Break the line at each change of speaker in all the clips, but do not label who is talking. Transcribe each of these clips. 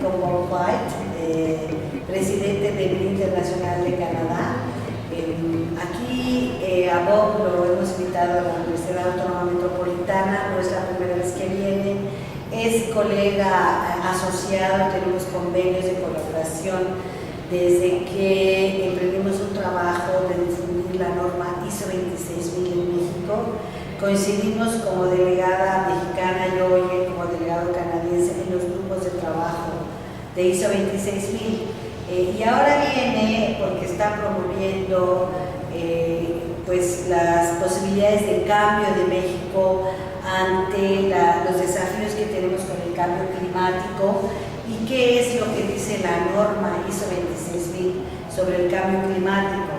Médico Worldwide, presidente del Internacional de Canadá. Aquí a Bob lo hemos invitado a la Universidad Autónoma Metropolitana, no es la primera vez que viene, es colega asociado, tenemos convenios de colaboración desde que emprendimos un trabajo de difundir la norma ISO 26000 en México. Coincidimos como delegada mexicana y hoy como delegado canadiense en los grupos de trabajo de ISO 26000. Y ahora viene porque está promoviendo pues las posibilidades de cambio de México ante los desafíos que tenemos con el cambio climático y qué es lo que dice la norma ISO 26000 sobre el cambio climático.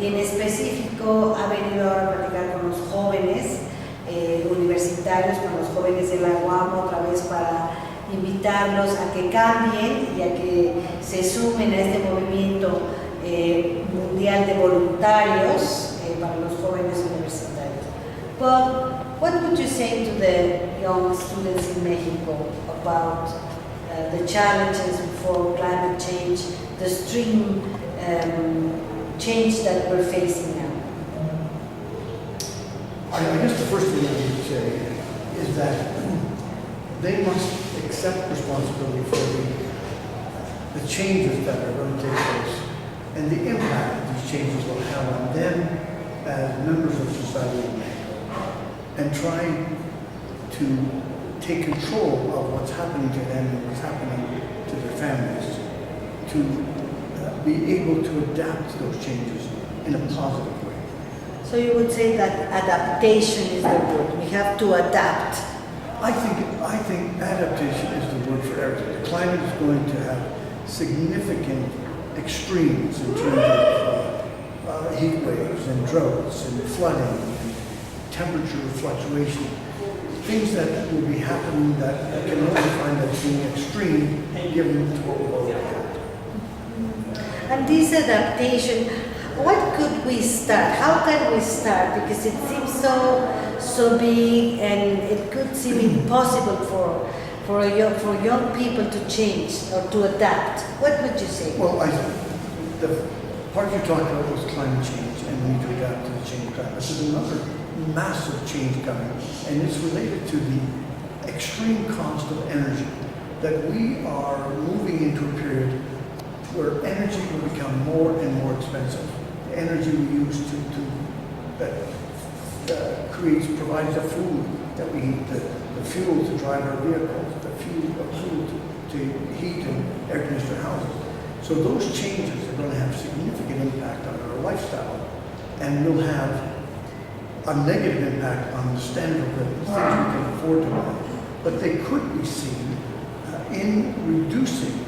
Y en específico ha venido ahora a platicar con los jóvenes universitarios, con los jóvenes de la UAM otra vez para invitarlos a que cambien y a que se sumen a este movimiento mundial de voluntarios para los jóvenes universitarios. But what would you say to the young students in Mexico about the challenges for climate change, the extreme change that we're facing now?
I guess the first thing I would say is that they must accept responsibility for the changes that are going to take place and the impact that these changes will have on them as members of society in Mexico, and try to take control of what's happening to them and what's happening to their families, to be able to adapt to those changes in a positive way.
So you would say that adaptation is the word. We have to adapt.
I think adaptation is the word for everything. The climate is going to have significant extremes in terms of heat waves and droughts and flooding and temperature fluctuation. Things that will be happening that can only find as being extreme given to what we've already had.
And this adaptation, what could we start? How can we start? Because it seems so big and it could seem impossible for young people to change or to adapt. What would you say?
Well, I think the part you talked about was climate change and we need to adapt to the changing climate. This is another massive change coming, and it's related to the extreme cost of energy, that we are moving into a period where energy will become more and more expensive. The energy we use provides the food that we eat, the fuel to drive our vehicles, the fuel to heat and air condition our houses. So those changes are going to have significant impact on our lifestyle and will have a negative impact on the standard of living, things we can afford to buy. But they could be seen in reducing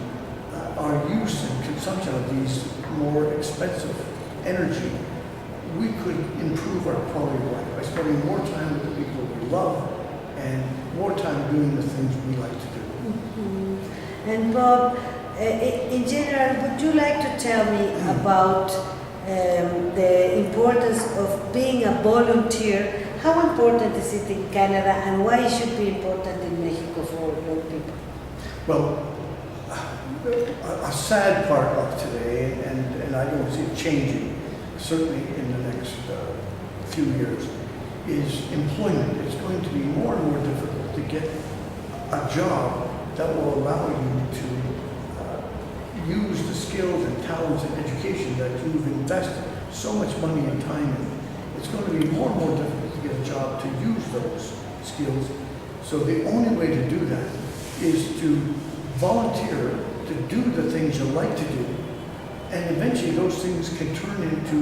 our use and consumption of these more expensive energy. We could improve our quality of life by spending more time with the people we love and more time doing the things we like to do.
Mm-hmm. And Bob, in general, would you like to tell me about the importance of being a volunteer? How important is it in Canada and why it should be important in Mexico for young people?
Well, a sad part of today, and I don't see it changing, certainly in the next few years, is employment. It's going to be more and more difficult to get a job that will allow you to use the skills and talents and education that you've invested so much money and time in. It's going to be more and more difficult to get a job to use those skills. So the only way to do that is to volunteer to do the things you like to do, and eventually those things can turn into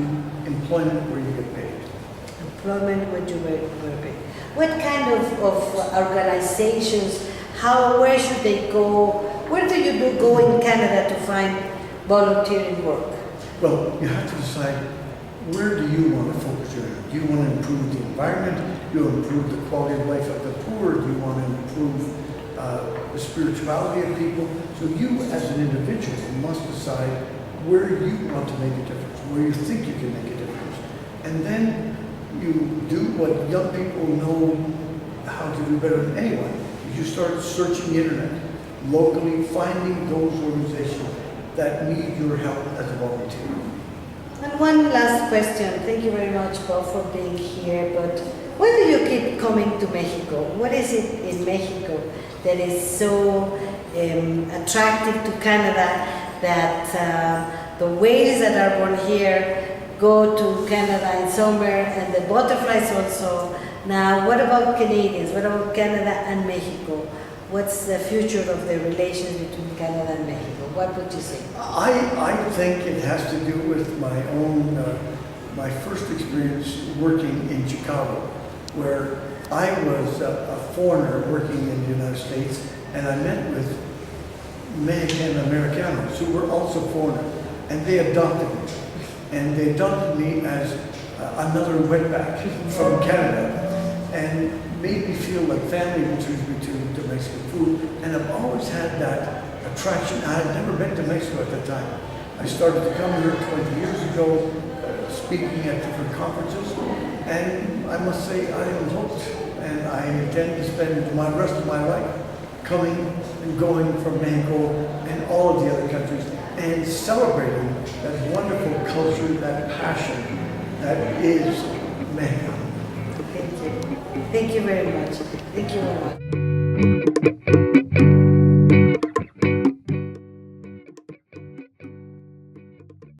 employment where you get paid.
Employment where you were paid. What kind of organizations, where should they go? Where do you go in Canada to find volunteering work?
Well, you have to decide, where do you want to focus your energy? Do you want to improve the environment? Do you want to improve the quality of life of the poor? Do you want to improve the spirituality of people? So you as an individual must decide where you want to make a difference, where you think you can make a difference. And then you do what young people know how to do better than anyone. You start searching the internet. locally, finding those organizations that need your help as a volunteer.
And one last question. Thank you very much, Bob, for being here. But why do you keep coming to Mexico? What is it in Mexico that is so attractive to Canada that the whales that are born here go to Canada in summer and the butterflies also? Now, what about Canadians? What about Canada and Mexico? What's the future of the relations between Canada and Mexico? What would you say?
I think it has to do with my own, my first experience working in Chicago, where I was a foreigner working in the United States, and I met with Mexican Americanos who were also foreigners, and they adopted me. And they adopted me as another wetback from Canada, and made me feel like family, introduced me to Mexican food, and I've always had that attraction. I had never been to Mexico at that time. I started to come here 20 years ago, speaking at different conferences, and I must say I am hooked, and I intend to spend the rest of my life coming and going from Mexico and all of the other countries, and celebrating that wonderful culture, that passion that is Mexico.
Thank you. Thank you very much. Thank you very much.